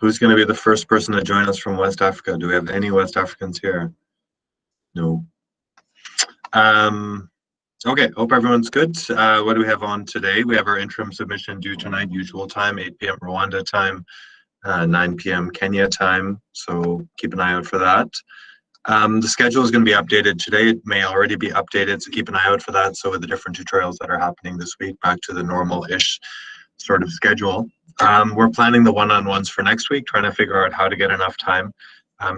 Who's going to be the first person to join us from West Africa? Do we have any West Africans here? No. Okay, hope everyone's good. What do we have on today? We have our interim submission due tonight, usual time, 8 p.m. Rwanda time, 9 p.m. Kenya time. So keep an eye out for that. The schedule is going to be updated today. It may already be updated, so keep an eye out for that. So with the different tutorials that are happening this week, back to the normal-ish sort of schedule. We're planning the one-on-ones for next week, trying to figure out how to get enough time.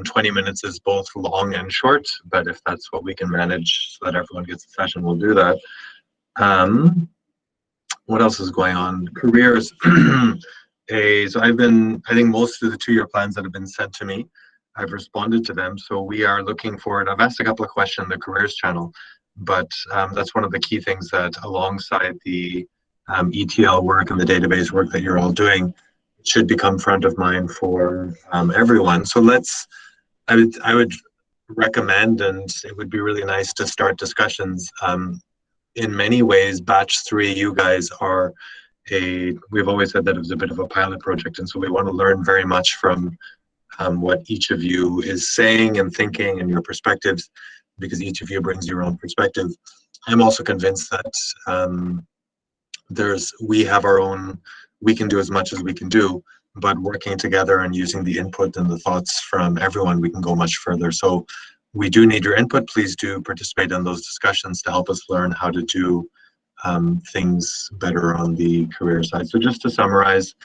20 minutes is both long and short, but if that's what we can manage so that everyone gets a session, we'll do that. What else is going on? Careers. So I think most of the 2-year plans that have been sent to me, I've responded to them. So we are looking forward. I've asked a couple of questions in the careers channel, but that's one of the key things that alongside the ETL work and the database work that you're all doing should become front of mind for everyone. So I would recommend, and it would be really nice to start discussions. In many ways, batch 3, you guys are we've always said that it was a bit of a pilot project, and so we want to learn very much from what each of you is saying and thinking and your perspectives, because each of you brings your own perspective. I'm also convinced that we can do as much as we can do, but working together and using the input and the thoughts from everyone, we can go much further. So we do need your input. Please do participate in those discussions to help us learn how to do things better on the career side. So just to summarize,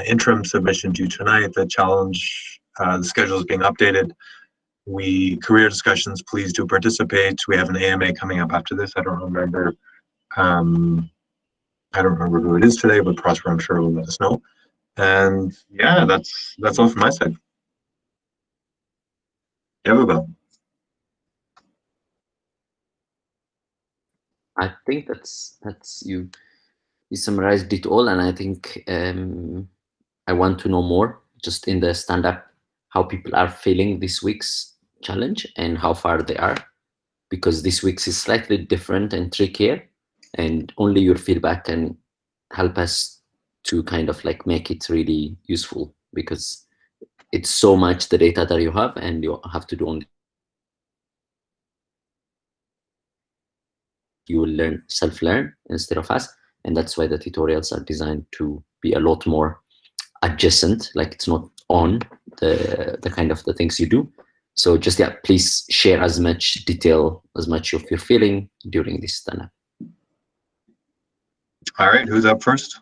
interim submission due tonight, the challenge, the schedule is being updated. Career discussions, please do participate. We have an AMA coming up after this. I don't remember who it is today, but Prosper, I'm sure, will let us know. And yeah, that's all from my side. Yeah, Baba. I think that's you summarized it all, and I think I want to know more just in the stand-up how people are feeling this week's challenge and how far they are, because this week's is slightly different and trickier, and only your feedback can help us to kind of like make it really useful, because it's so much the data that you have, and you have to do only, you will learn, self-learn instead of us, and that's why the tutorials are designed to be a lot more adjacent, like it's not on the kind of the things you do. So just, yeah, please share as much detail, as much of your feeling during this stand-up. All right, who's up first?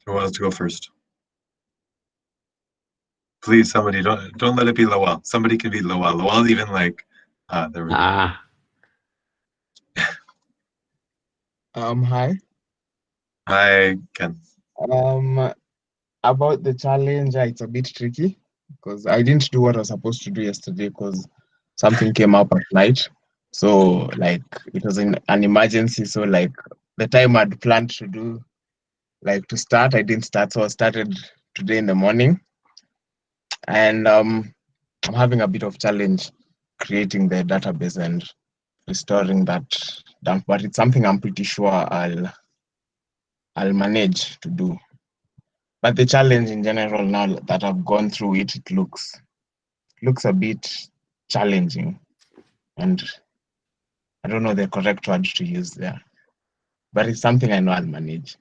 Who wants to go first? Please, somebody, don't let it be Lowell. Somebody can be Lowell. Lowell's even like, there we go. Hi. Hi, Ken. About the challenge, it's a bit tricky because I didn't do what I was supposed to do yesterday because something came up at night. So like it was an emergency. So like the time I'd planned to do, like to start, I didn't start. So I started today in the morning, and I'm having a bit of challenge creating the database and restoring that dump. But it's something I'm pretty sure I'll manage to do. But the challenge in general, now that I've gone through it, it looks a bit challenging, and I don't know the correct word to use there, but it's something I know I'll manage.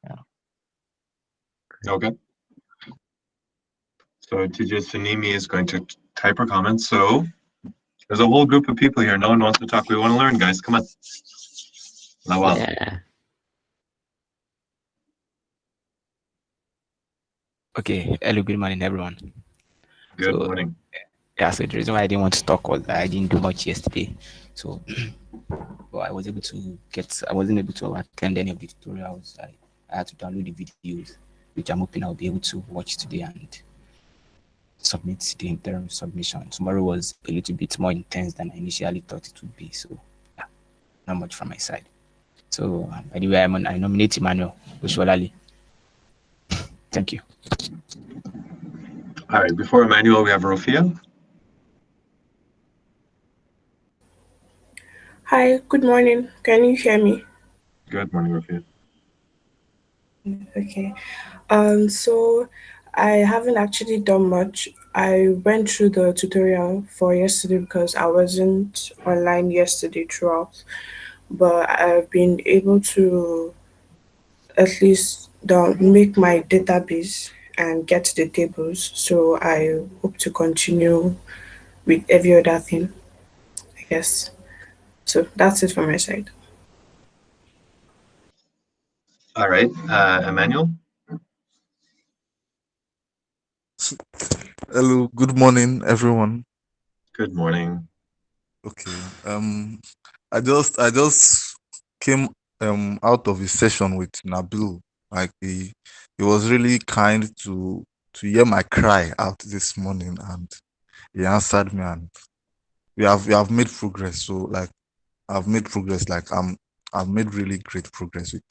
Yeah. Okay. So TJ Sunimi is going to type her comments. So there's a whole group of people here. No one wants to talk. We want to learn, guys. Come on. Lawal. Yeah. Okay, hello, good morning, everyone. Good morning. Yeah, so the reason why I didn't want to talk was that I didn't do much yesterday. So, but I wasn't able to attend any of the tutorials. I had to download the videos, which I'm hoping I'll be able to watch today and submit the interim submission. Tomorrow was a little bit more intense than I initially thought it would be. So, yeah, not much from my side. So, anyway, I nominate Emmanuel Oshualali. Thank you. All right, before Emmanuel, we have Rofia. Hi, good morning. Can you hear me? Good morning, Rafia. Okay. So I haven't actually done much. I went through the tutorial for yesterday because I wasn't online yesterday throughout, but I've been able to at least make my database and get the tables. So I hope to continue with every other thing, I guess. So that's it from my side. All right, Emmanuel. Hello, good morning, everyone. Good morning. Okay. I just came out of a session with Nabil. Like he was really kind to hear my cry out this morning, and he answered me, and we have made progress. So like I've made progress. I've made really great progress with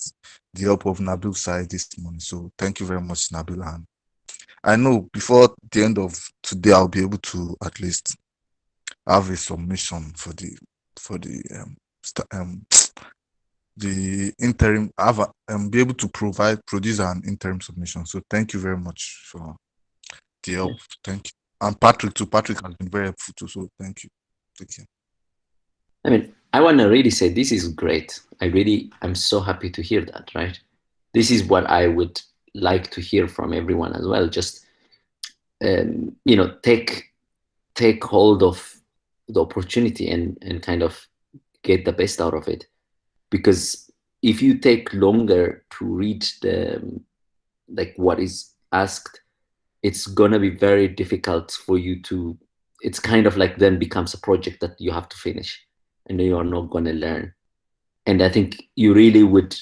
the help of Nabil side this morning. So thank you very much, Nabil. And I know before the end of today, I'll be able to at least have a submission for the interim, have be able to produce an interim submission. So thank you very much for the help. Thank you. And Patrick too. Patrick has been very helpful too. So thank you. Take care. I mean, I want to really say this is great. I'm so happy to hear that, right? This is what I would like to hear from everyone as well. Just, take hold of the opportunity and kind of get the best out of it. Because if you take longer to read like what is asked, it's gonna be very difficult for you to. It's kind of like then becomes a project that you have to finish, and then you are not gonna learn. And I think you really would.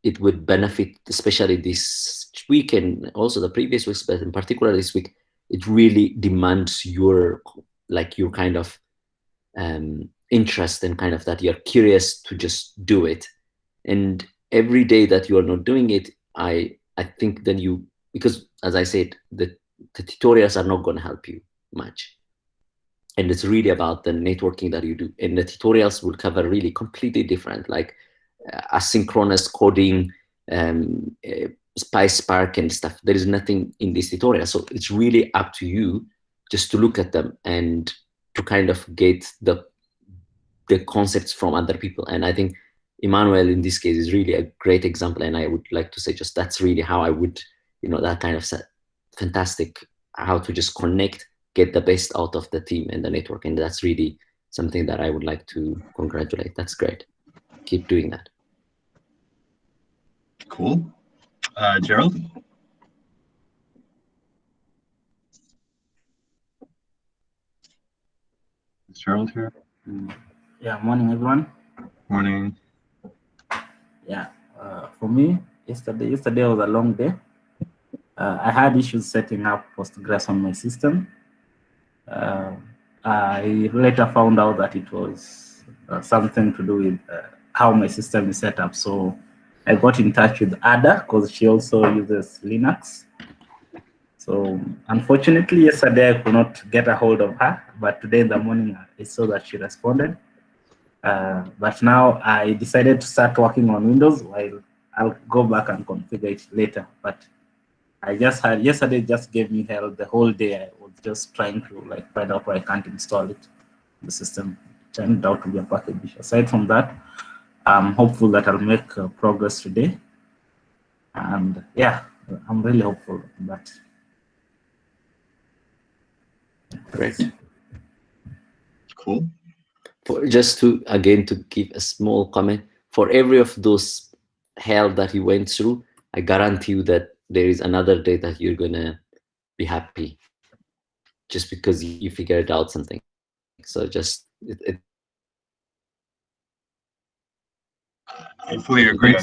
It would benefit, especially this week and also the previous weeks, but in particular this week, it really demands your kind of interest and kind of that you're curious to just do it. And every day that you are not doing it, I think then you, because as I said, the tutorials are not going to help you much, and it's really about the networking that you do, and the tutorials will cover really completely different, like asynchronous coding, Spark and stuff. There is nothing in this tutorial, so it's really up to you just to look at them and to kind of get the concepts from other people. And I think Emmanuel in this case is really a great example, and I would like to say just that's really how I would, that kind of fantastic, how to just connect, get the best out of the team and the network. And that's really something that I would like to congratulate. That's great. Keep doing that. Cool. Gerald. Is Gerald here? Yeah, morning everyone. Morning. Yeah, for me, yesterday was a long day. I had issues setting up Postgres on my system. I later found out that it was something to do with how my system is set up. So I got in touch with Ada because she also uses Linux. So unfortunately, yesterday I could not get a hold of her, but today in the morning I saw that she responded. But now I decided to start working on Windows while I'll go back and configure it later. But I just had, yesterday just gave me hell the whole day. I was just trying to find out why I can't install it. The system turned out to be a package. Aside from that, I'm hopeful that I'll make progress today. And yeah, I'm really hopeful that. Great. Cool. Just to give a small comment, for every of those hell that you went through, I guarantee you that there is another day that you're gonna be happy, just because you figured out something. So just I fully agree.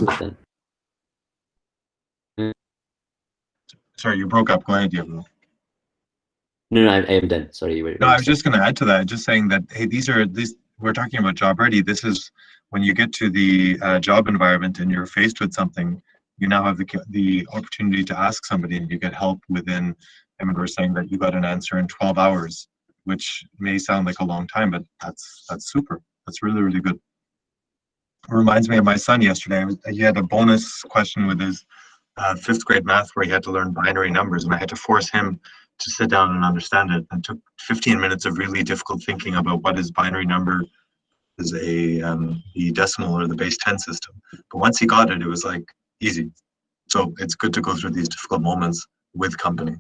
Then. Sorry, you broke up. Go ahead, Diego. No, I am done. Sorry. No, I was just going to add to that, just saying that, hey, we're talking about job ready. This is when you get to the job environment and you're faced with something, you now have the opportunity to ask somebody, and you get help within. I remember saying that you got an answer in 12 hours, which may sound like a long time, but that's super. That's really, really good. reminds me of my son yesterday. He had a bonus question with his fifth grade math where he had to learn binary numbers, and I had to force him to sit down and understand it. And took 15 minutes of really difficult thinking about what is binary number, is the decimal or the base 10 system. But once he got it, it was like easy. So it's good to go through these difficult moments with company.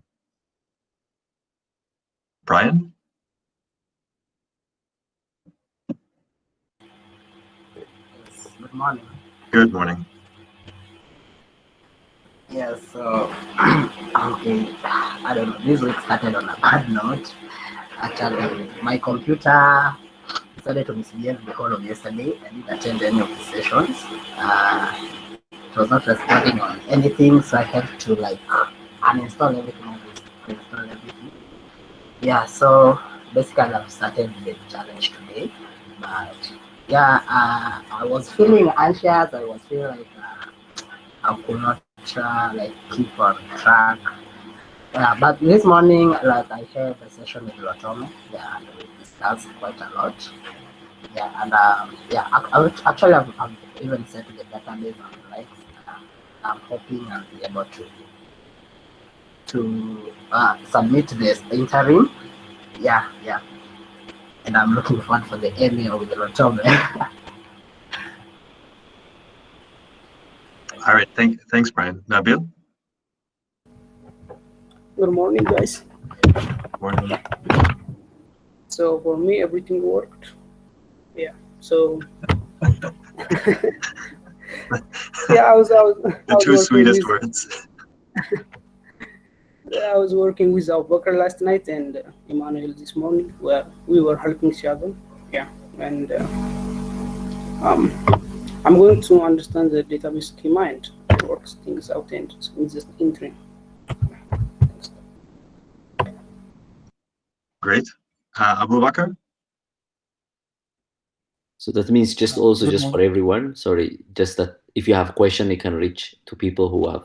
Brian? Good morning. Good morning. Yes, so okay, I don't know. This week started on a bad note. Actually, my computer started to misbehave the whole of yesterday. I didn't attend any of the sessions. It was not responding on anything, so I had to like uninstall everything and reinstall everything. Yeah, so basically I've started the challenge today, but yeah, I was feeling anxious. I was feeling like I could not like keep on track. Yeah, but this morning, like I shared the session with Lotome, yeah, and we discussed quite a lot. Yeah, and yeah, actually I've even set the database on like I'm hoping I'll be able to submit this interim. Yeah, yeah, and I'm looking forward for the email with the Lotome. All right, thanks, Brian. Nabil? Good morning, guys. Morning. So for me, everything worked. Yeah. So yeah, I was The two sweetest words. I was working with Abubakar last night and Emmanuel this morning, where we were helping each other. Yeah, and I'm going to understand the database schema and work things out and in this interim. Great. Abubakar? So that means just for everyone, sorry, just that if you have a question, you can reach to people who have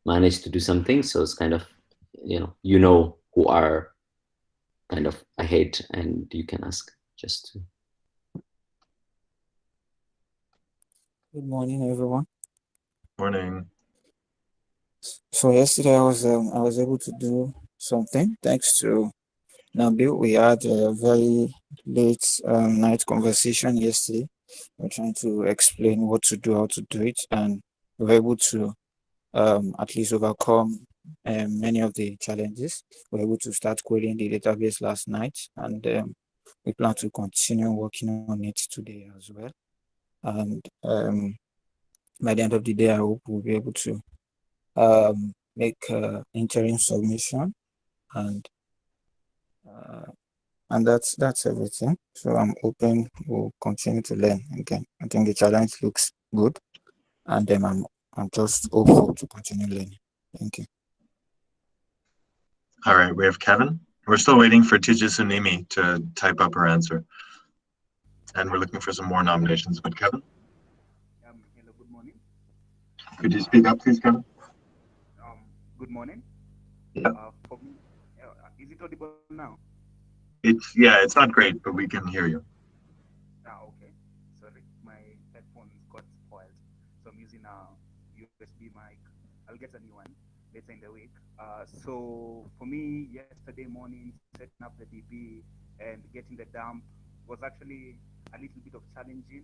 managed to do something. So it's kind of, you know who are kind of ahead and you can ask just to. Good morning, everyone. Morning. So yesterday I was able to do something thanks to Nabil. We had a very late night conversation yesterday. We're trying to explain what to do, how to do it, and we were able to at least overcome many of the challenges. We were able to start querying the database last night, and we plan to continue working on it today as well. And by the end of the day, I hope we'll be able to make interim submission, and that's everything. So I'm hoping we'll continue to learn again. I think the challenge looks good, and then I'm just hopeful to continue learning. Thank you. All right, we have Kevin. We're still waiting for Tijisunimi to type up her answer. And we're looking for some more nominations. But Kevin? Hello, good morning. Could you speak up, please, Kevin? Good morning. Yeah. For me, is it audible now? It's not great, but we can hear you. Okay. Sorry, my headphones got spoiled, so I'm using a USB mic. I'll get a new one later in the week. So for me, yesterday morning, setting up the DB and getting the dump was actually a little bit of challenging.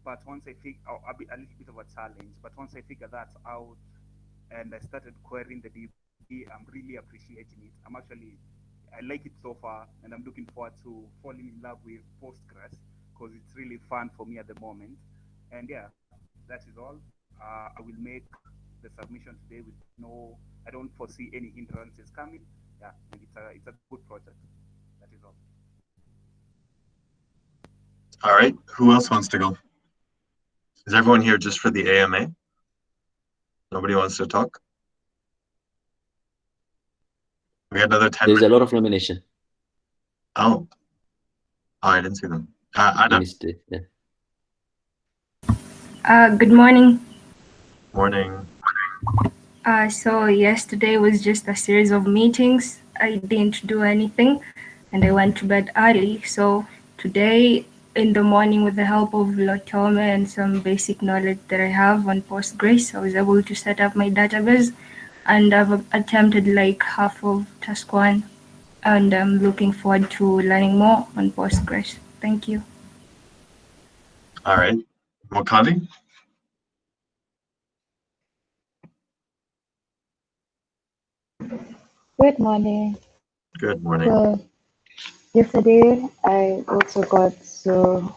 But once I figured a little bit of a challenge, but once I figured that out and I started querying the DB, I'm really appreciating it. I like it so far, and I'm looking forward to falling in love with Postgres because it's really fun for me at the moment. And yeah, that is all. I will make the submission today with I don't foresee any hindrances coming. Yeah, and it's a good project. That is all. All right, who else wants to go? Is everyone here just for the AMA? Nobody wants to talk? We had another 10 There's minutes. a lot of nomination. Oh, I didn't see them. Ada. Good morning. Morning. So yesterday was just a series of meetings. I didn't do anything and I went to bed early. So today in the morning with the help of Lotome and some basic knowledge that I have on Postgres. I was able to set up my database, and I've attempted like half of task one, and I'm looking forward to learning more on Postgres. Thank you. All right. Wakali? Good morning. Good morning. So yesterday I also got so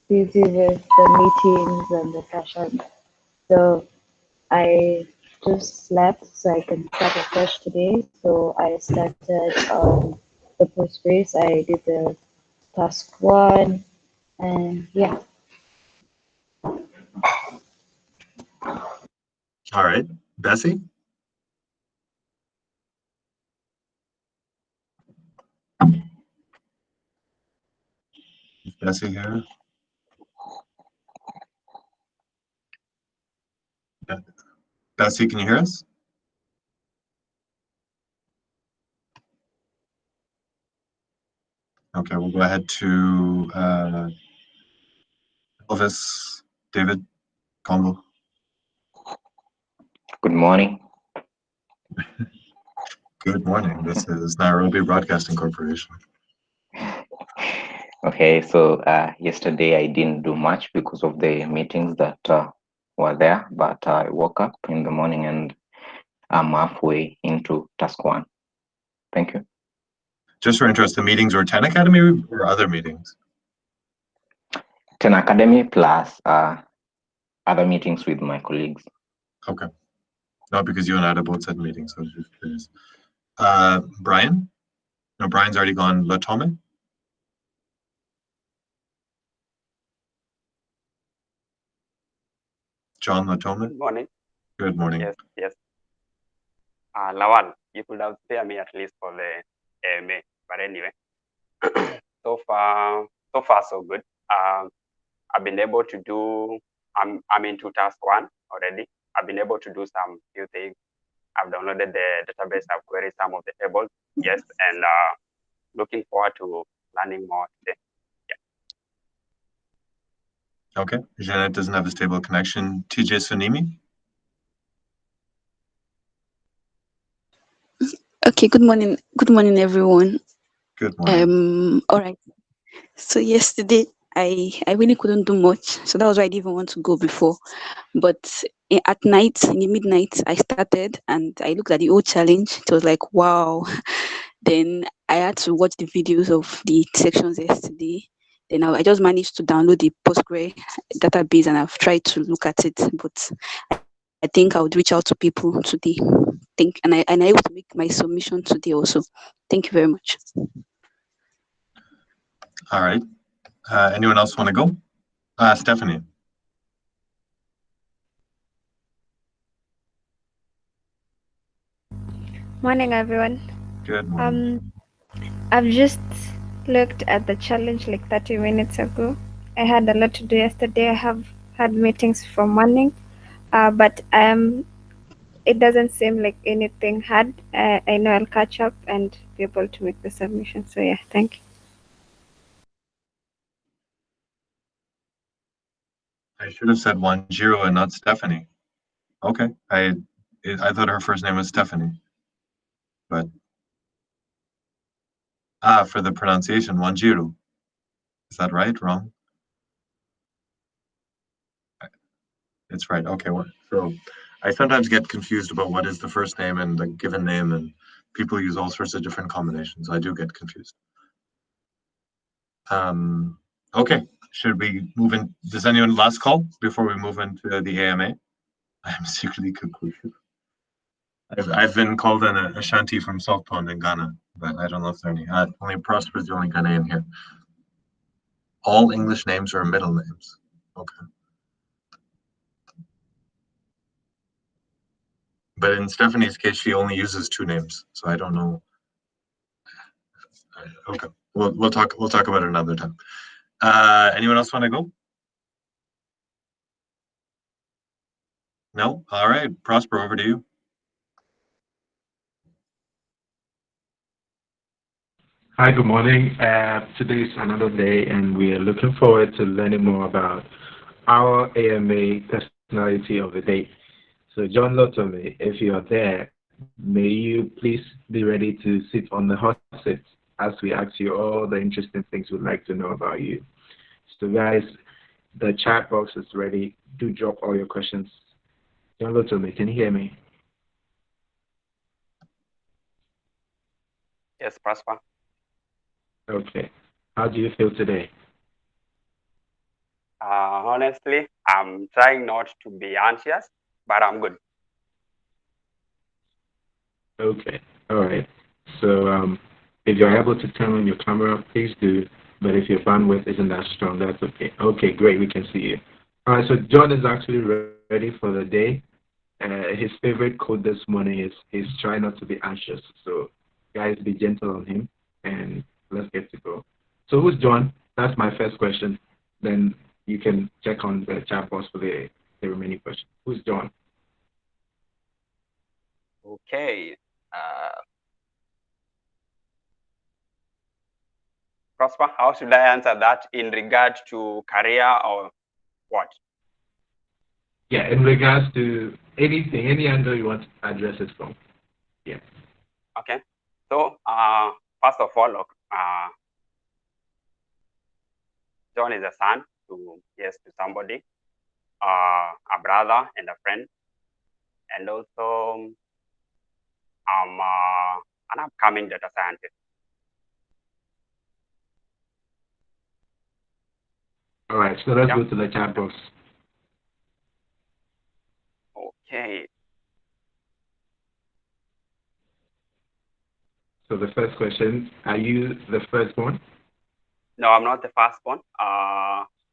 busy with the meetings and the sessions. So I just slept so I can start afresh today. So I started the Postgres. I did the task one, and yeah. All right. Bessie? Is Bessie here? Yeah. Bessie, can you hear us? Okay, we'll go ahead to Elvis, David, Congo. Good morning. Good morning. This is Nairobi Broadcasting Corporation. Okay, so yesterday I didn't do much because of the meetings that were there, but I woke up in the morning and I'm halfway into task one. Thank you. Just for interest, the meetings were 10 Academy or other meetings? 10 Academy plus other meetings with my colleagues. Okay. No, because you and I both said meetings, so I was just curious. Brian? No, Brian's already gone. Lotome? John Lotome? Good morning. Good morning. Yes, yes. Lawal, you could have spared me at least for the AMA, but anyway, so far so good. I've been able to do. I'm into task one already. I've been able to do some few things. I've downloaded the database. I've queried some of the tables. Yes, and looking forward to learning more today. Okay. Janet doesn't have a stable connection. TJ Sunimi? Okay, good morning. Good morning, everyone. Good morning. All right. So yesterday I really couldn't do much. So that was why I didn't even want to go before. But at night, in the midnight, I started and I looked at the old challenge. It was like, wow. Then I had to watch the videos of the sections yesterday. Then I just managed to download the Postgre database and I've tried to look at it. But I think I would reach out to people today. And I able to make my submission today also. Thank you very much. All right. Anyone else want to go? Stephanie. Morning, everyone. Good morning. I've just looked at the challenge like 30 minutes ago. I had a lot to do yesterday. I have had meetings from morning, but it doesn't seem like anything hard. I know I'll catch up and be able to make the submission. So yeah, thank you. I should have said 1-0 and not Stephanie. Okay. I thought her first name was Stephanie. But for the pronunciation, 1-0. Is that right? Wrong? It's right. Okay. Well, so I sometimes get confused about what is the first name and the given name, and people use all sorts of different combinations. I do get confused. Okay. Should we move in? Does anyone last call before we move into the AMA? I'm secretly conclusive. I've been called an Ashanti from South Pond in Ghana, but I don't know if there are any. Only Prosper is the only Ghanaian here. All English names are middle names. Okay. But in Stephanie's case, she only uses two names, so I don't know. Okay, we'll talk about it another time. Anyone else want to go? No. All right, Prosper, over to you. Hi, good morning. Today is another day, and we are looking forward to learning more about our AMA personality of the day. So, John Lotome, if you are there, may you please be ready to sit on the hot seat as we ask you all the interesting things we'd like to know about you. So, guys, the chat box is ready. Do drop all your questions. John Lotome, can you hear me? Yes, Prosper. Okay. How do you feel today? Honestly, I'm trying not to be anxious, but I'm good. Okay. All right. So, if you're able to turn on your camera, please do. But if your bandwidth isn't that strong, that's okay. Okay, great. We can see you. All right. So John is actually ready for the day. His favorite quote this morning is he's trying not to be anxious. So, guys, be gentle on him, and let's get to go. So, who's John? That's my first question. Then you can check on the chat box for the remaining questions. Who's John? Okay. Prosper, how should I answer that in regard to career or what? Yeah, in regards to anything, any angle you want to address it from. Yeah. Okay. So, first of all, John is a son to somebody, a brother and a friend, and also I'm an upcoming data scientist. All right, so let's go to the chat box. Okay. So the first question, are you the first one? No, I'm not the first one.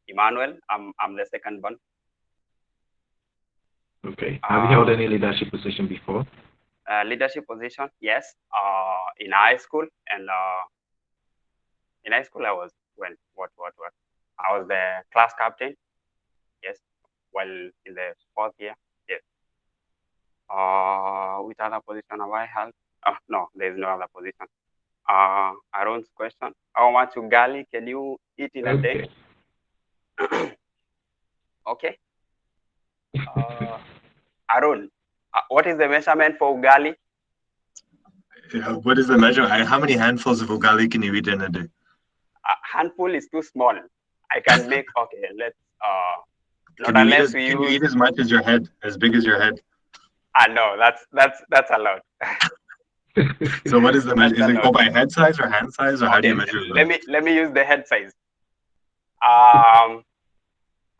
Emmanuel, I'm the second one. Okay. Have you held any leadership position before? Leadership position, yes. In high school, and in high school I was what? I was the class captain. Yes. While in the fourth year, yes. Which other position have I held? Oh, no, there's no other position. Aaron's question: how much ugali can you eat in a day? Okay. Aaron, what is the measurement for ugali? What is the measure? How many handfuls of ugali can you eat in a day? A handful is too small. I can make, okay, let's, not Can unless we you use. eat as much as your head, as big as your head? No, that's a lot. So what is the measure? Is it go by head size or hand size, or how do you Okay, measure it? let me use the head size. A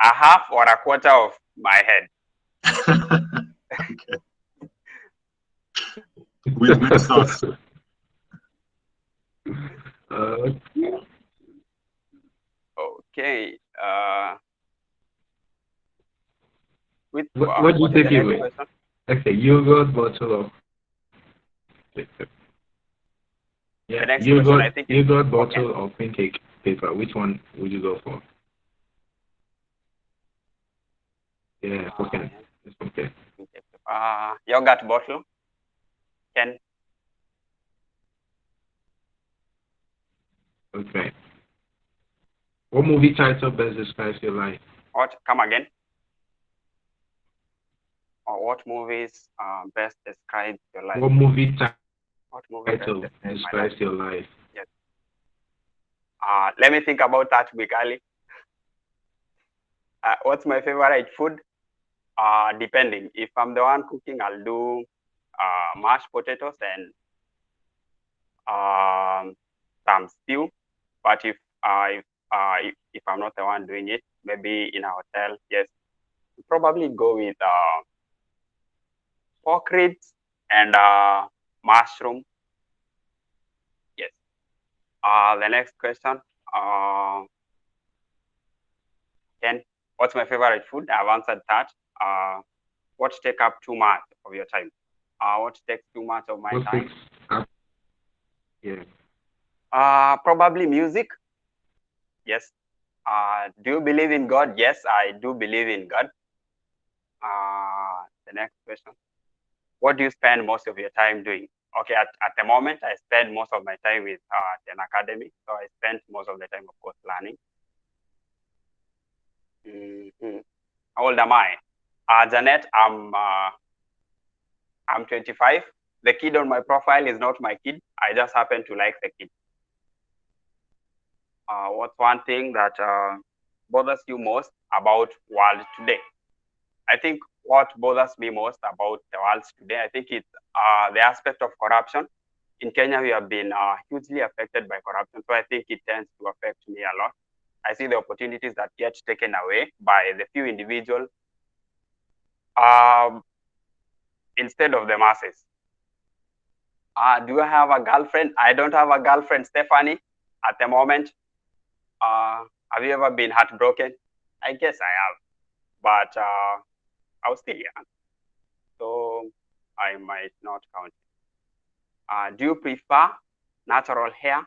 half or a quarter of my head. Okay. With sauce. Okay. What do you take it with? Question? Okay, yogurt bottle of. Yeah, the next question, I think yogurt bottle or pancake paper. Which one would you go for? Yeah, okay. It's okay. Yogurt bottle. Ken. Okay. What movie title best describes your life? What? Come again. Or what movies best describe your life? What movie title describes your life? Yes. Let me think about that quickly. What's my favorite food? Depending. If I'm the one cooking, I'll do mashed potatoes and some stew. But if I'm not the one doing it, maybe in a hotel, yes, probably go with pork ribs and mushroom. Yes. The next question. Ken, what's my favorite food? I've answered that. What take up too much of your time? What takes too much of my time? Yeah. Probably music. Yes. Do you believe in God? Yes, I do believe in God. The next question. What do you spend most of your time doing? Okay, at the moment, I spend most of my time with an academy. So I spend most of the time, of course, learning. How old am I? Janet, I'm 25. The kid on my profile is not my kid. I just happen to like the kid. What's one thing that bothers you most about world today? I think what bothers me most about the world today, I think it's the aspect of corruption. In Kenya, we have been hugely affected by corruption. So I think it tends to affect me a lot. I see the opportunities that get taken away by the few individuals instead of the masses. Do I have a girlfriend? I don't have a girlfriend, Stephanie, at the moment. Have you ever been heartbroken? I guess I have, but I was still young, so I might not count. Do you prefer natural hair?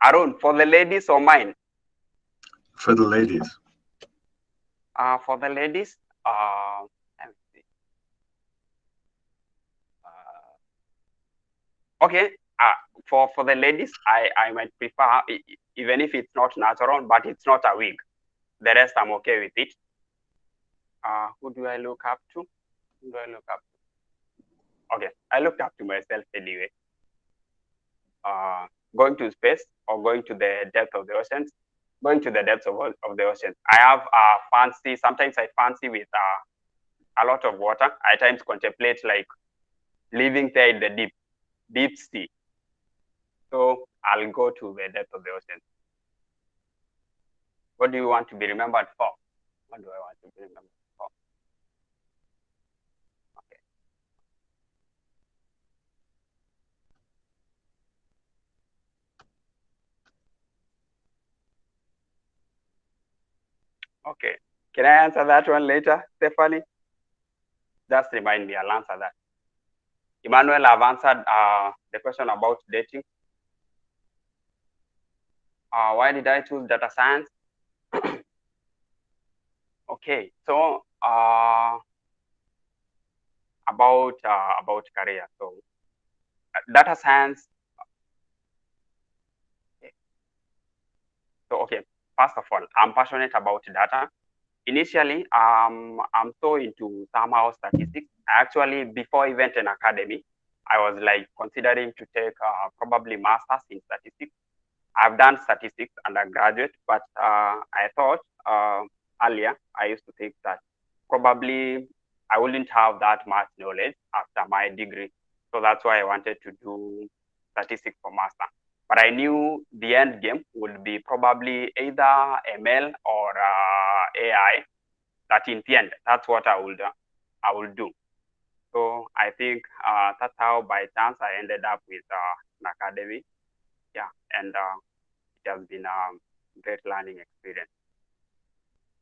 Arun, for the ladies or mine? For the ladies. For the ladies, let me see. Okay, for the ladies, I might prefer, even if it's not natural, but it's not a wig. The rest, I'm okay with it. Who do I look up to? Who do I look up to? Okay, I looked up to myself anyway. Going to space or going to the depth of the oceans? Going to the depths of the ocean. I have fancy, sometimes I fancy with a lot of water. I at times contemplate like living there in the deep sea. So I'll go to the depth of the ocean. What do you want to be remembered for? What do I want to be remembered for? Okay. Okay. Can I answer that one later, Stephanie? Just remind me, I'll answer that. Emmanuel, I've answered the question about dating. Why did I choose data science? Okay, so about career. So data science. So okay, first of all, I'm passionate about data. Initially, I'm so into somehow statistics. Actually, before even an academy, I was like considering to take probably masters in statistics. I've done statistics undergraduate, but I thought earlier I used to think that probably I wouldn't have that much knowledge after my degree. So that's why I wanted to do statistics for master. But I knew the end game would be probably either ML or AI. That in the end, that's what I will do. So I think that's how by chance I ended up with an academy. Yeah, and it has been a great learning experience.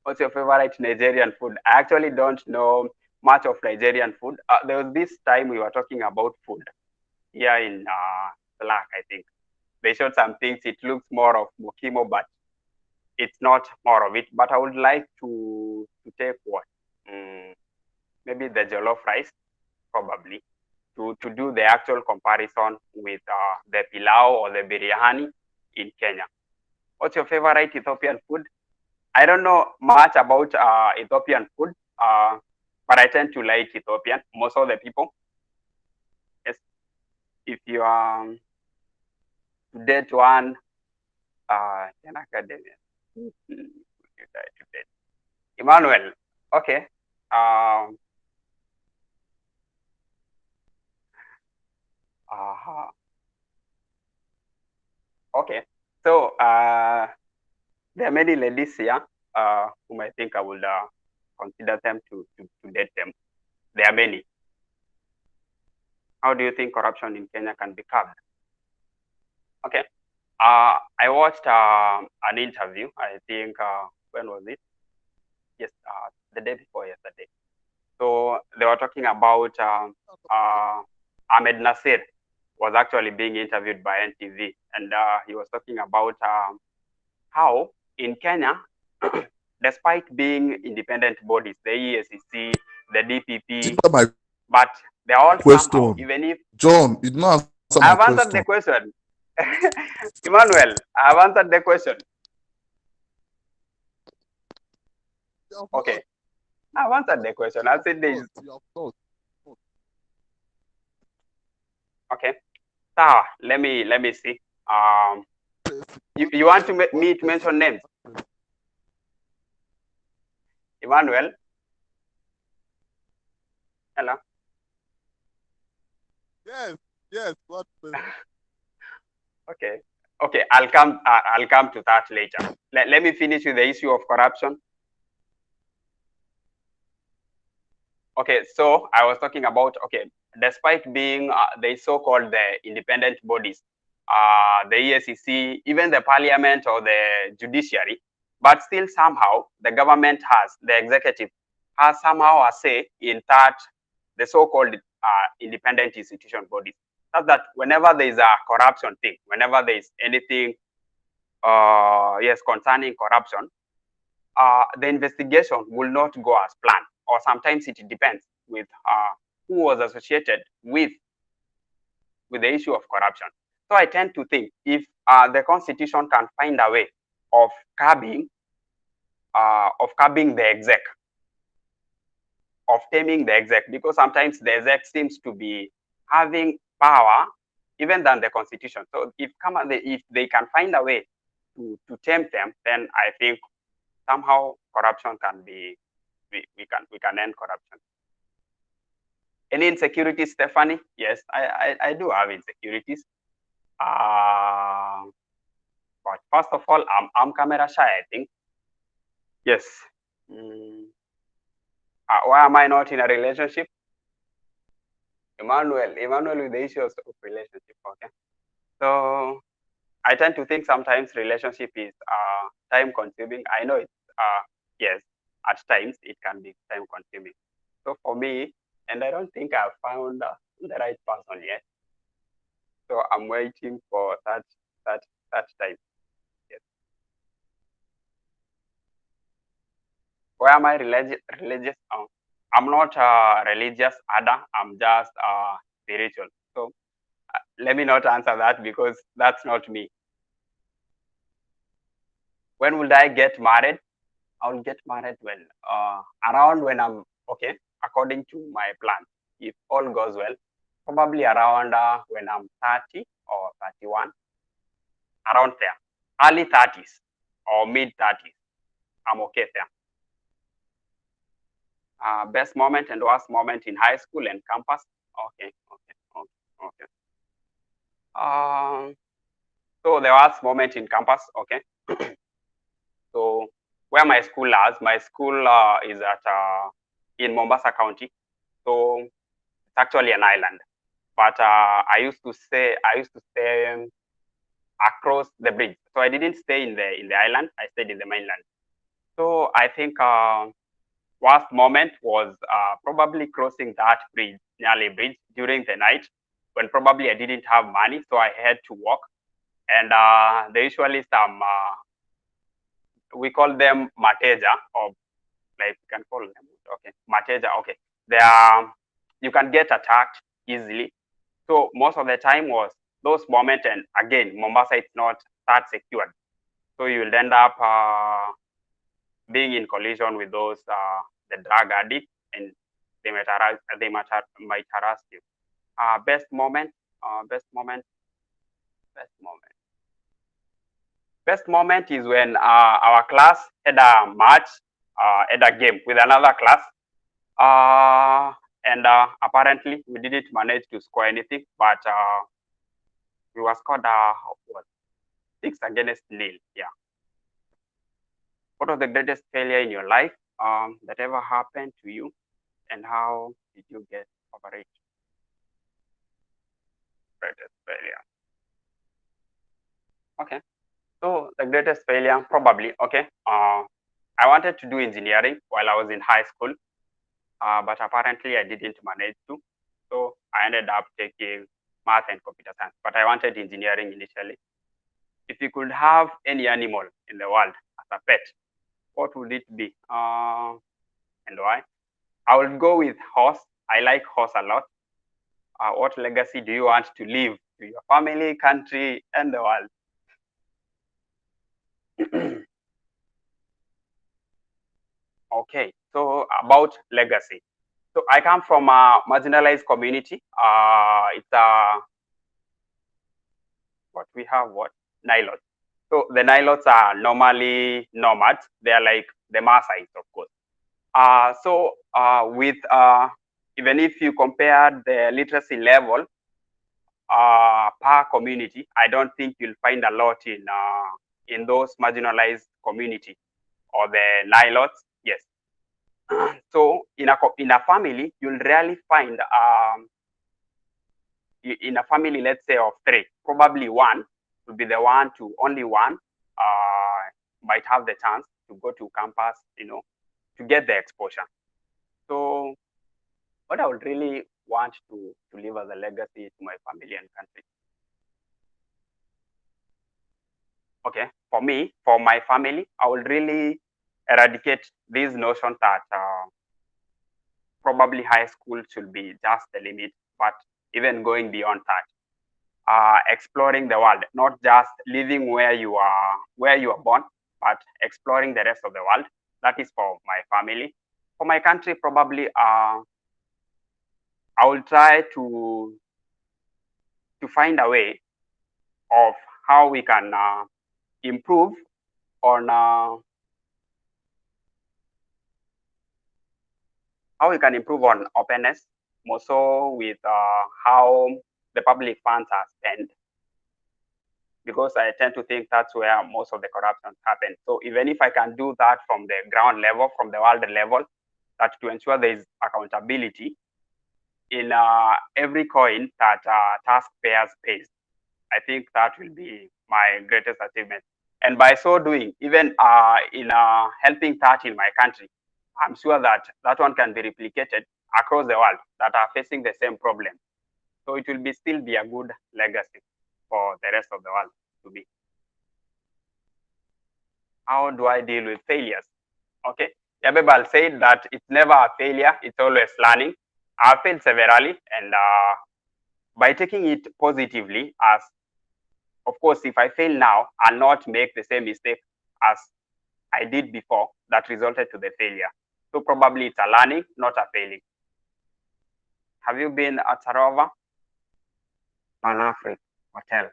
What's your favorite Nigerian food? I actually don't know much of Nigerian food. There was this time we were talking about food here in Slack, I think. They showed some things. It looks more of mokimo, but it's not more of it. But I would like to take what? Maybe the jollof rice, probably, to do the actual comparison with the pilau or the biryani in Kenya. What's your favorite Ethiopian food? I don't know much about Ethiopian food, but I tend to like Ethiopian, most of the people. Yes, if you date one, an academic, Emmanuel, okay. Okay, so there are many ladies here whom I think I would consider them to date them. There are many. How do you think corruption in Kenya can be curbed? Okay. I watched an interview. I think when was it? Yes, the day before yesterday. So they were talking about Ahmed Nasir was actually being interviewed by NTV, and he was talking about how in Kenya, despite being independent bodies, the EACC, the DPP, but they're all somehow, Question. even if John, you did not answer my I've answered the question. question. Emmanuel, I've answered the question. Okay, I've answered the question. I said there is okay. So let me see. You want to me to mention names? Emmanuel. Hello. Yes. What? Okay. Okay. I'll come to that later. Let me finish with the issue of corruption. Okay. So I was talking about despite being the so-called the independent bodies, the ESCC, even the parliament or the judiciary, but still somehow the government the executive has somehow a say in that the so-called independent institution bodies. That whenever there is a corruption thing, whenever there is anything, concerning corruption, the investigation will not go as planned, or sometimes it depends with who was associated with the issue of corruption. So I tend to think if the constitution can find a way of curbing the exec, of taming the exec, because sometimes the exec seems to be having power even than the constitution. So if they can find a way to tame them, then I think somehow corruption can be we can end corruption. Any insecurities, Stephanie? Yes, I do have insecurities. But first of all, I'm camera shy, I think. Yes. Why am I not in a relationship? Emmanuel with the issues of relationship. Okay. So I tend to think sometimes relationship is time consuming. I know it's yes, at times it can be time consuming. So for me, and I don't think I've found the right person yet. So I'm waiting for that time. Yes. Why am I religious? I'm not religious, Ada. I'm just spiritual. So let me not answer that because that's not me. When will I get married? I'll get married when around when I'm okay, according to my plan. If all goes well, probably around when I'm 30 or 31, around there, early 30s or mid 30s. I'm okay there. Best moment and worst moment in high school and campus. Okay. So the worst moment in campus. Okay. So where my school is at in Mombasa County. So it's actually an island. But I used to stay across the bridge. So I didn't stay in the island. I stayed in the mainland. So I think worst moment was probably crossing that bridge, Nyali Bridge, during the night when probably I didn't have money, so I had to walk. And there usually some we call them mateja, or like you can call them mateja. Okay, they are you can get attacked easily. So most of the time was those moments, and again, Mombasa it's not that secured, so you will end up being in collision with those the drug addicts, and they might harass you. Best moment. Best moment is when our class had a match, had a game with another class, and apparently we didn't manage to score anything, but we were scored 6-0. Yeah. What was the greatest failure in your life that ever happened to you, and how did you get over it? Greatest failure. Okay. So the greatest failure, probably, okay. I wanted to do engineering while I was in high school, but apparently I didn't manage to. So I ended up taking math and computer science, but I wanted engineering initially. If you could have any animal in the world as a pet, what would it be? And why? I would go with horse I like horse a lot. What legacy do you want to leave to your family, country, and the world? Okay, so about legacy. So I come from a marginalized community. It's a what we have what Nilots. So the Nilots are normally nomads. They are like the Maasais, of course. With even if you compare the literacy level per community, I don't think you'll find a lot in those marginalized community or the Nilots. Yes. So in a family, you'll rarely find in a family, let's say of three, probably one will be the one to only one might have the chance to go to campus, to get the exposure. So what I would really want to leave as a legacy to my family and country. Okay, for me, for my family, I will really eradicate this notion that probably high school should be just the limit, but even going beyond that, exploring the world, not just living where you are born, but exploring the rest of the world. That is for my family. For my country, probably I will try to find a way of how we can improve on how we can improve on openness, more so with how the public funds are spent, because I tend to think that's where most of the corruption happens. So even if I can do that from the ground level, from the world level, that to ensure there is accountability in every coin that taxpayers pays, I think that will be my greatest achievement. And by so doing, even in helping that in my country, I'm sure that that one can be replicated across the world that are facing the same problem. So it will still be a good legacy for the rest of the world to be. How do I deal with failures? Okay, Yabebal said that it's never a failure, it's always learning. I've failed severally, and by taking it positively, as of course, if I fail now, I'll not make the same mistake as I did before that resulted to the failure. So probably it's a learning, not a failing. Have you been at Sarova? Pan Africa Hotel.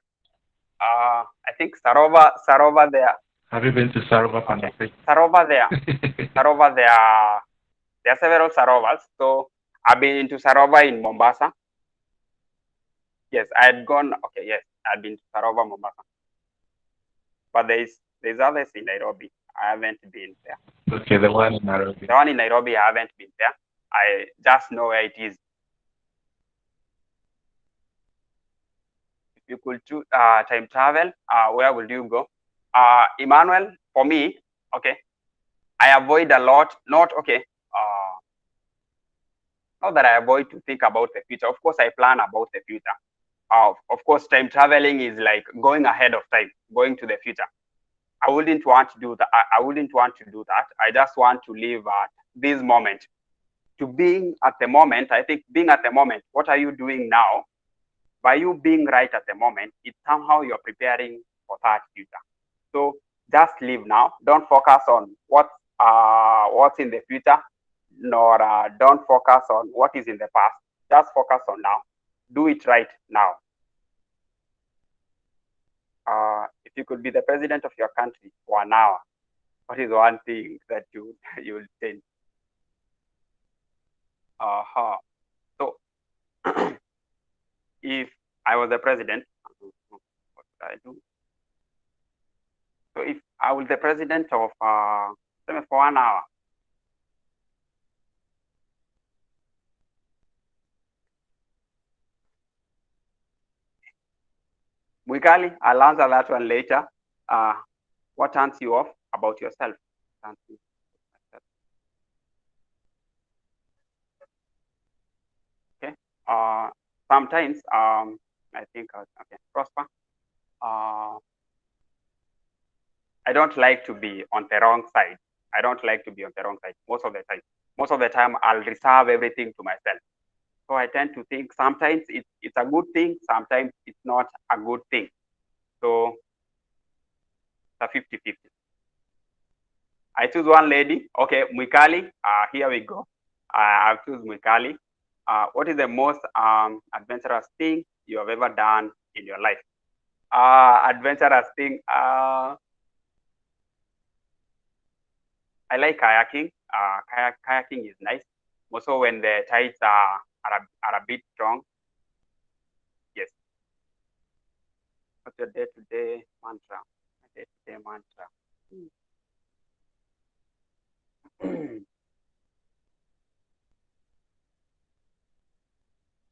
I think Sarova there. Have you been to Sarova Pan Africa? Sarova there. Sarova there are several Sarovas. So I've been into Sarova in Mombasa. Yes, I had gone. Okay, yes, I've been to Sarova, Mombasa. But there's others in Nairobi. I haven't been there. Okay, the one in Nairobi. The one in Nairobi, I haven't been there. I just know where it is. If you could choose time travel, where would you go? Emmanuel, for me, okay, I avoid a lot, not that I avoid to think about the future. Of course, I plan about the future. Of course, time traveling is like going ahead of time, going to the future. I wouldn't want to do that. I wouldn't want to do that. I just want to live at this moment. To being at the moment, I think being at the moment, what are you doing now? By you being right at the moment, it's somehow you're preparing for that future. So just live now. Don't focus on what's in the future, nor don't focus on what is in the past. Just focus on now. Do it right now. If you could be the president of your country for an hour, what is one thing that you will change? So if I was the president, what would I do? So if I was the president of for 1 hour, Mwikali, I'll answer that one later. What turns you off about yourself? Okay. Sometimes I think okay, Prosper. I don't like to be on the wrong side. I don't like to be on the wrong side most of the time. Most of the time, I'll reserve everything to myself. So I tend to think sometimes it's a good thing, sometimes it's not a good thing. So it's a 50-50. I choose one lady. Okay, Mwikali. Here we go. I'll choose Mwikali. What is the most adventurous thing you have ever done in your life? Adventurous thing. I like kayaking. Kayaking is nice. Also, when the tides are a bit strong. Yes. What's your day-to-day mantra? Day-to-day mantra.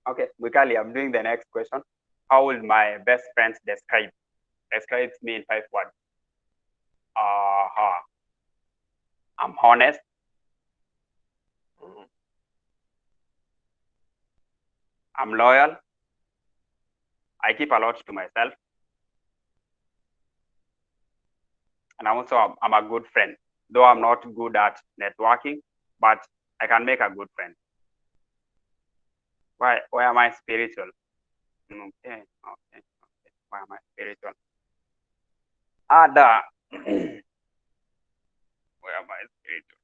Okay, Mikali, I'm doing the next question. How will my best friends describe me in 5 words? I'm honest. I'm loyal. I keep a lot to myself. And I'm a good friend. Though I'm not good at networking, but I can make a good friend. Why am I spiritual? Okay. Why am I spiritual? Ada. Why am I spiritual?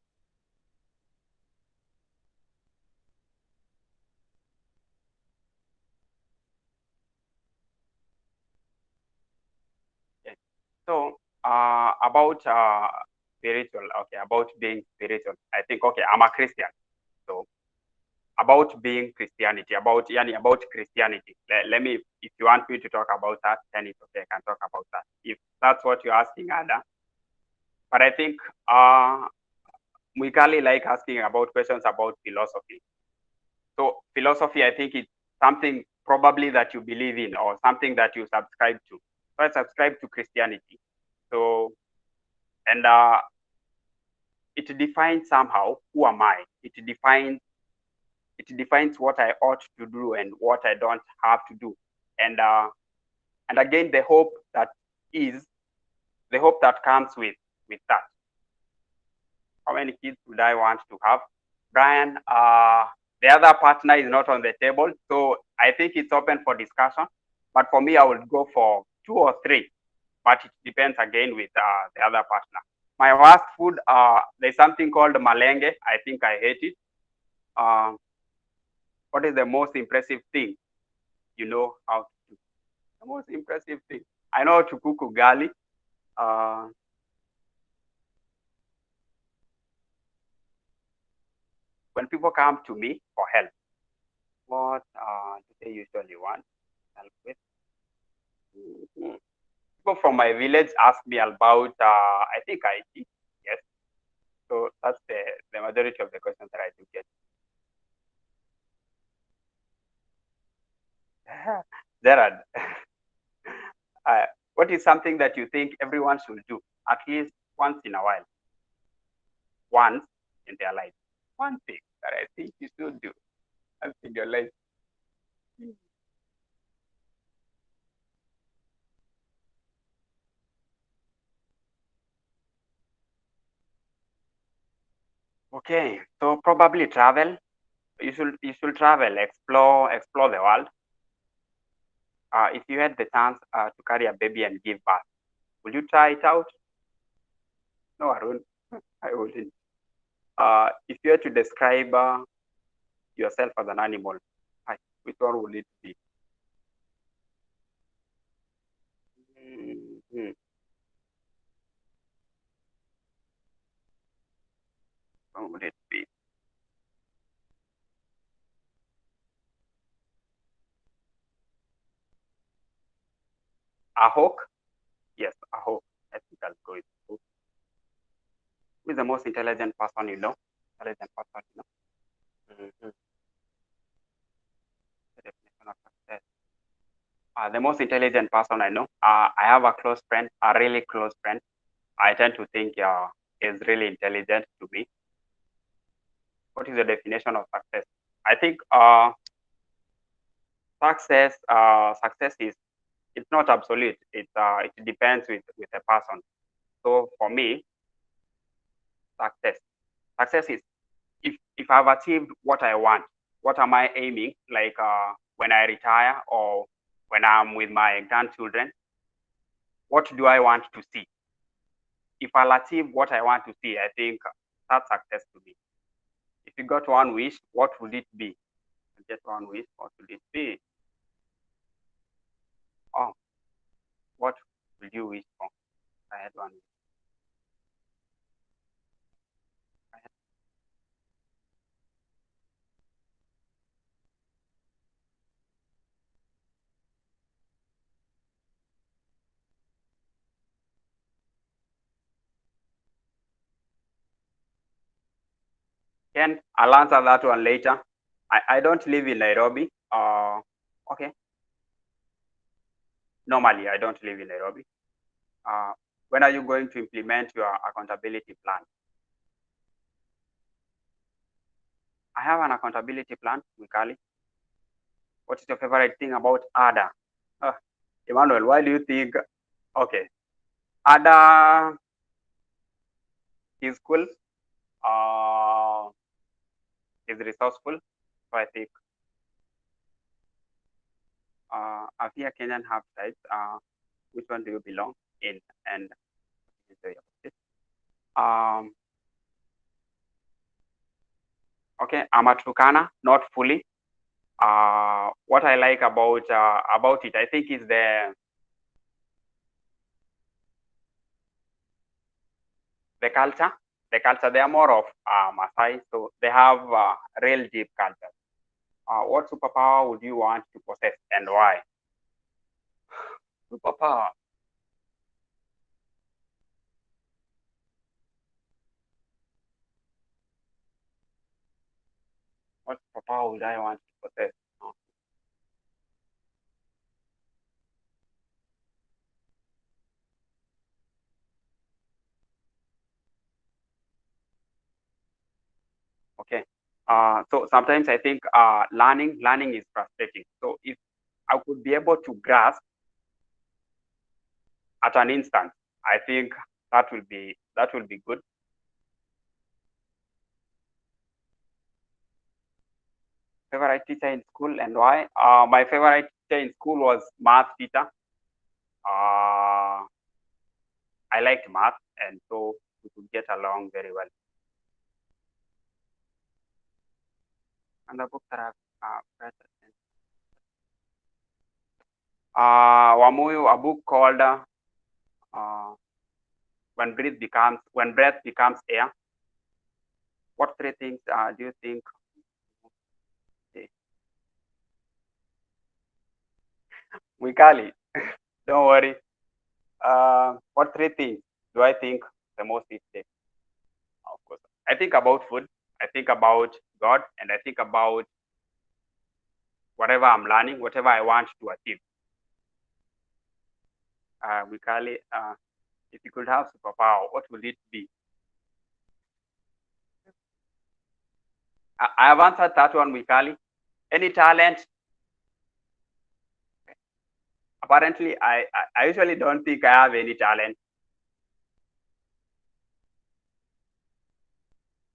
Okay. So about spiritual, okay, about being spiritual, I think, okay, I'm a Christian. So about being Christianity, about Christianity. Let me, if you want me to talk about that, then it's okay, I can talk about that. If that's what you're asking, Ada. But I think we really like asking about questions about philosophy. So philosophy, I think it's something probably that you believe in or something that you subscribe to. So I subscribe to Christianity. So, and it defines somehow who am I. It defines what I ought to do and what I don't have to do. And again, the hope that comes with that. How many kids would I want to have? Brian, the other partner is not on the table, so I think it's open for discussion. But for me, I would go for 2 or 3, but it depends again with the other partner. My worst food, there's something called malenge. I think I hate it. What is the most impressive thing you know how to do? The most impressive thing. I know to cook ugali. When people come to me for help, what do they usually want help with? People from my village ask me about, I think IT. Yes. So that's the majority of the questions that I do get. Gerard, what is something that you think everyone should do at least once in a while? Once in their life. One thing that I think you should do once in your life. Okay, so probably travel. You should travel, explore the world. If you had the chance to carry a baby and give birth, will you try it out? No, Arun, I wouldn't. If you had to describe yourself as an animal, which one would it be? Mm-hmm. What would it be? A hawk? Yes, a hawk. I think I'll go with hawk. Who is the most intelligent person you know? Intelligent person you know? Mm-hmm. The definition of success. The most intelligent person I know. I have a close friend, a really close friend. I tend to think is really intelligent to me. What is the definition of success? I think success is, it's not absolute. It depends with a person. So for me, success is if I've achieved what I want what am I aiming, like when I retire or when I'm with my grandchildren, what do I want to see? If I'll achieve what I want to see, I think that's success to me. If you got one wish, what would it be? Just one wish, what would it be? Oh, what will you wish for? I had one wish. Ken, I'll answer that one later. I don't live in Nairobi. Okay. Normally, I don't live in Nairobi. When are you going to implement your accountability plan? I have an accountability plan, Mikali. What is your favorite thing about ADA? Emmanuel, why do you think? Okay, ADA is cool. Is resourceful. So I think Afia Kenyan have sites. Which one do you belong in? And okay, I'm a Turkana, not fully. What I like about it, I think, is the culture. The culture, they are more of Maasai, so they have real deep culture. What superpower would you want to possess and why? Superpower. What superpower would I want to possess? Okay. So sometimes I think learning is frustrating. So if I could be able to grasp at an instant, I think that will be good. Favorite teacher in school and why? My favorite teacher in school was math teacher. I liked math, and so we could get along very well. And the book that I've read, Wamuyu, a book called When Breath Becomes Air. What three things do you think? Wikali, don't worry. What three things do I think the most each day? Of course, I think about food. I think about God, and I think about whatever I'm learning, whatever I want to achieve. Wikali, if you could have superpower, what would it be? I have answered that one, Wikali. Any talent? Apparently, I usually don't think I have any talent.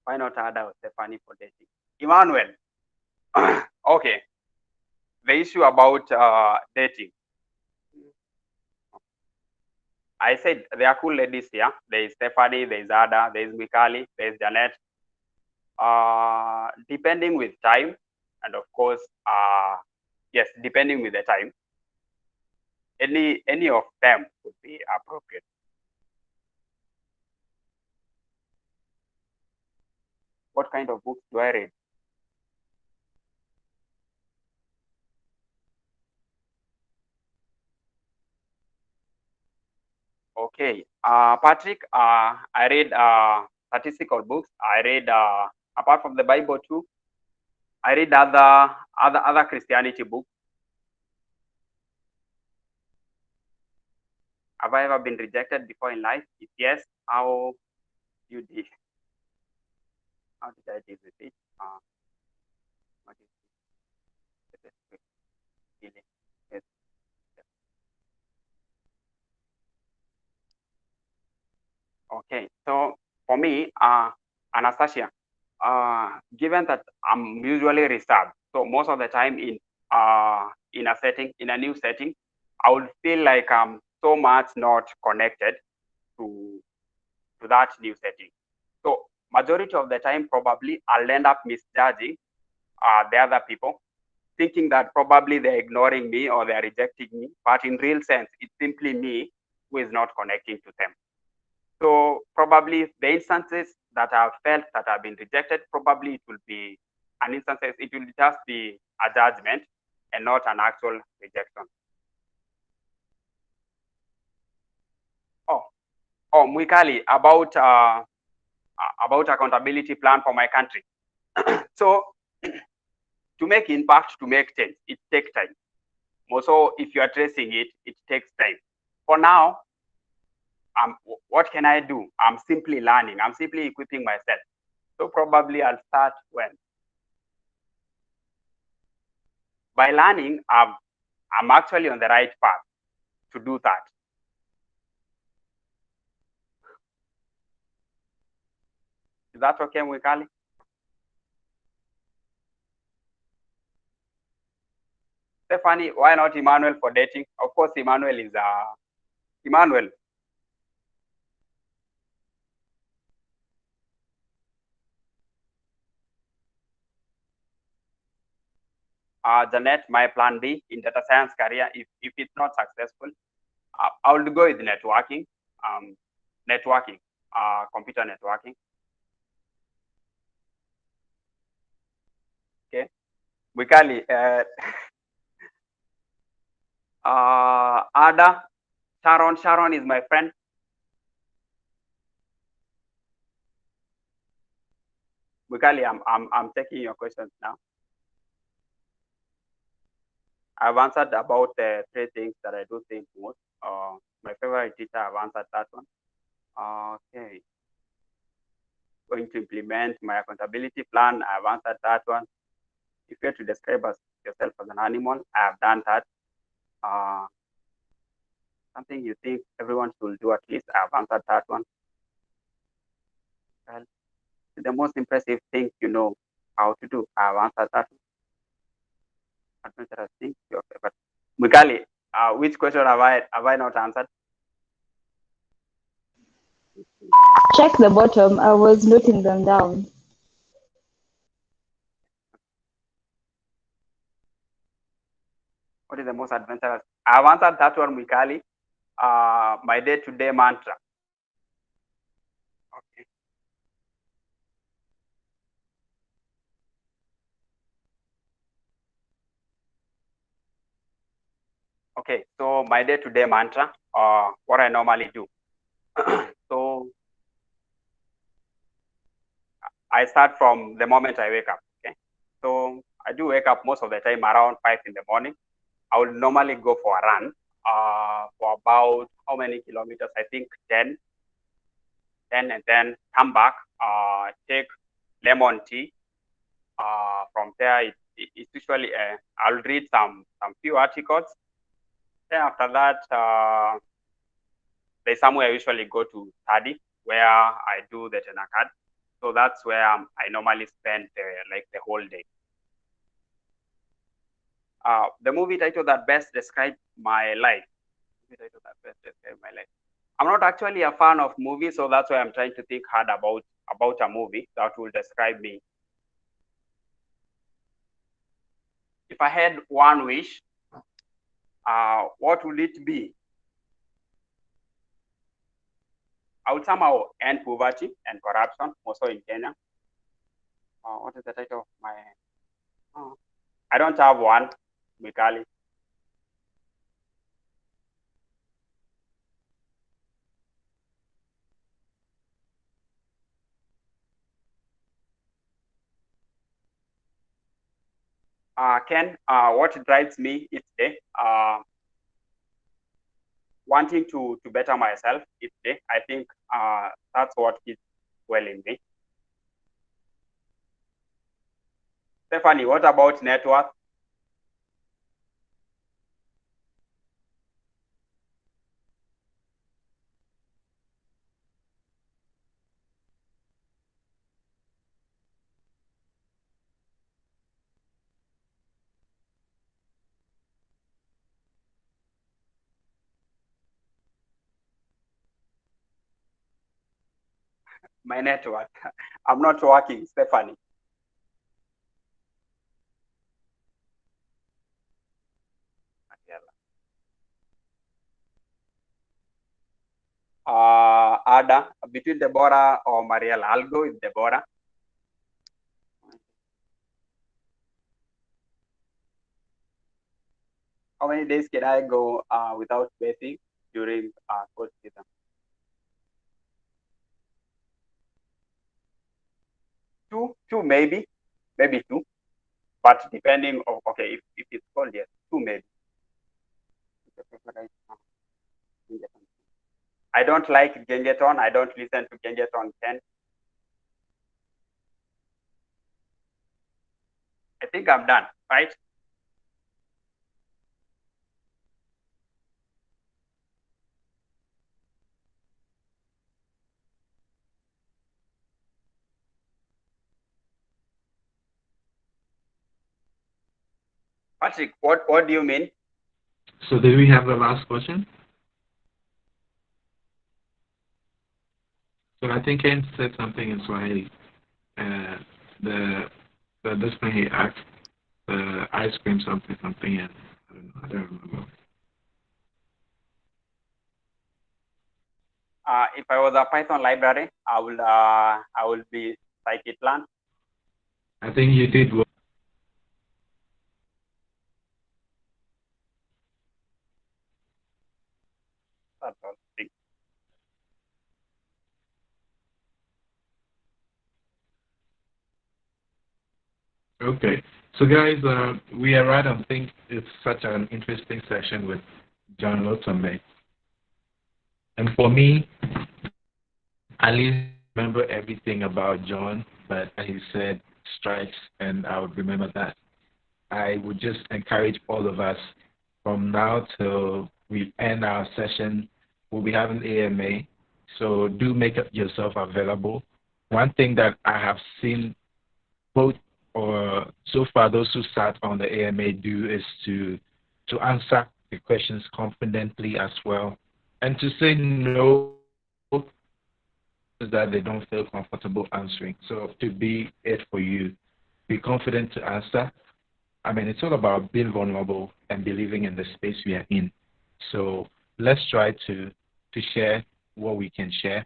Why not Ada or Stephanie for dating? Emmanuel. Okay. The issue about dating. I said there are cool ladies here. There is Stephanie, there is Ada, there is Mikali, there is Janet. Depending with time, and of course, yes, depending with the time, any of them would be appropriate. What kind of books do I read? Okay, Patrick, I read statistical books. I read apart from the Bible too. I read other Christianity books. Have I ever been rejected before in life? If yes, how you did? How did I deal with it? What is it? Yes. Okay, so for me, Anastasia, given that I'm usually reserved, So most of the time in a setting, in a new setting, I would feel like I'm so much not connected to that new setting. So majority of the time, probably I'll end up misjudging the other people, thinking that probably they're ignoring me or they're rejecting me, but in real sense, it's simply me who is not connecting to them. So probably the instances that I've felt that I've been rejected, probably it will be an instances, it will just be a judgment and not an actual rejection. Oh, Mwikali, about accountability plan for my country. So to make impact, to make change, it takes time. Also, if you are tracing it, it takes time. For now, what can I do? I'm simply learning. I'm simply equipping myself. So probably I'll start when? By learning, I'm actually on the right path to do that. Is that okay, Mwikali? Stephanie, why not Emmanuel for dating? Of course, Emmanuel is Emmanuel. Janet, my plan B in data science career, if it's not successful, I will go with networking, computer networking. Okay, Mwikali, Ada, Sharon is my friend. Mwikali, I'm taking your questions now. I've answered about the three things that I do think most. My favorite teacher, I've answered that one. Okay. Going to implement my accountability plan, I've answered that one. If you're to describe yourself as an animal, I have done that. Something you think everyone should do at least, I've answered that one. Well, the most impressive thing you know how to do, I've answered that one. Adventurous thing, your favorite. Mikali, which question have I not answered? Check the bottom. I was noting them down. What is the most adventurous? I've answered that one, Mikali. My day-to-day mantra. Okay. Okay, so my day-to-day mantra, what I normally do. So I start from the moment I wake up. Okay, so I do wake up most of the time around 5 in the morning. I will normally go for a run for about how many kilometers? I think 10, and then come back, take lemon tea. From there, it's usually I'll read some few articles. Then after that, there's somewhere I usually go to study where I do the Tenacad. So that's where I normally spend like the whole day. The movie title that best describes my life. I'm not actually a fan of movies, so that's why I'm trying to think hard about a movie that will describe me. If I had one wish, what would it be? I would somehow end poverty and corruption, also in Kenya. What is the title of my? I don't have one, Mikali. Ken, what drives me each day? Wanting to better myself each day. I think that's what is well in me. Stephanie, what about net worth? my network. I'm not working, Stephanie. Ada, between Deborah or Mariella, I'll go with Deborah. How many days can I go without bathing during cold season? Two maybe two, but depending on, okay, if it's cold, yes, two maybe. I don't like Gengeton. I don't listen to Gengeton 10. I think I'm done, right? Patrick, what do you mean? So did we have the last question? So I think Ken said something in Swahili. The this thing he asked, the ice cream something, and I don't remember. If I was a Python library, I will be scikit-learn. I think you did well. That's all. Okay. So guys, we are right on. Think it's such an interesting session with John Lotome. And for me, I least remember everything about John, but he said strikes, and I would remember that. I would just encourage all of us from now till we end our session, we'll be having AMA. So do make yourself available. One thing that I have seen both or so far those who sat on the AMA do is to answer the questions confidently as well, and to say no that they don't feel comfortable answering. So to be it for you, be confident to answer. I mean, it's all about being vulnerable and believing in the space we are in. So let's try to share what we can share.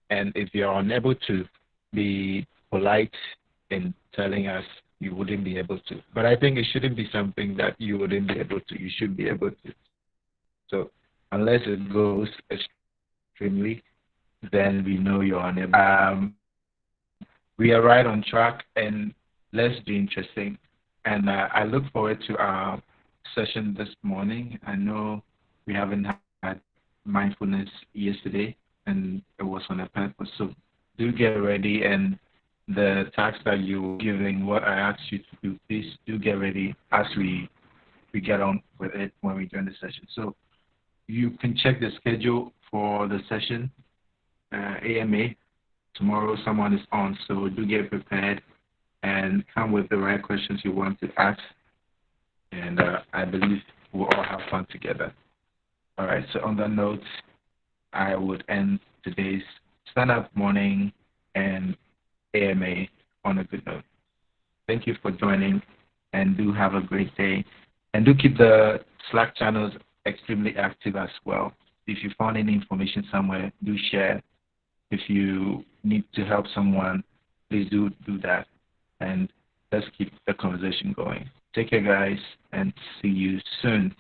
And if you're unable to, be polite in telling us you wouldn't be able to. But I think it shouldn't be something that you wouldn't be able to. You should be able to. So unless it goes extremely, then we know you're unable. We are right on track, and let's do interesting. And I look forward to our session this morning. I know we haven't had mindfulness yesterday, and it was on a purpose. So do get ready, and the task that you were giving, what I asked you to do, please do get ready as we get on with it when we join the session. So you can check the schedule for the session, AMA. Tomorrow someone is on, so do get prepared and come with the right questions you want to ask. And I believe we'll all have fun together. All right, so on that note, I would end today's stand-up morning and AMA on a good note. Thank you for joining, and do have a great day. And do keep the Slack channels extremely active as well. If you found any information somewhere, do share. If you need to help someone, please do that. And let's keep the conversation going. Take care, guys, and see you soon.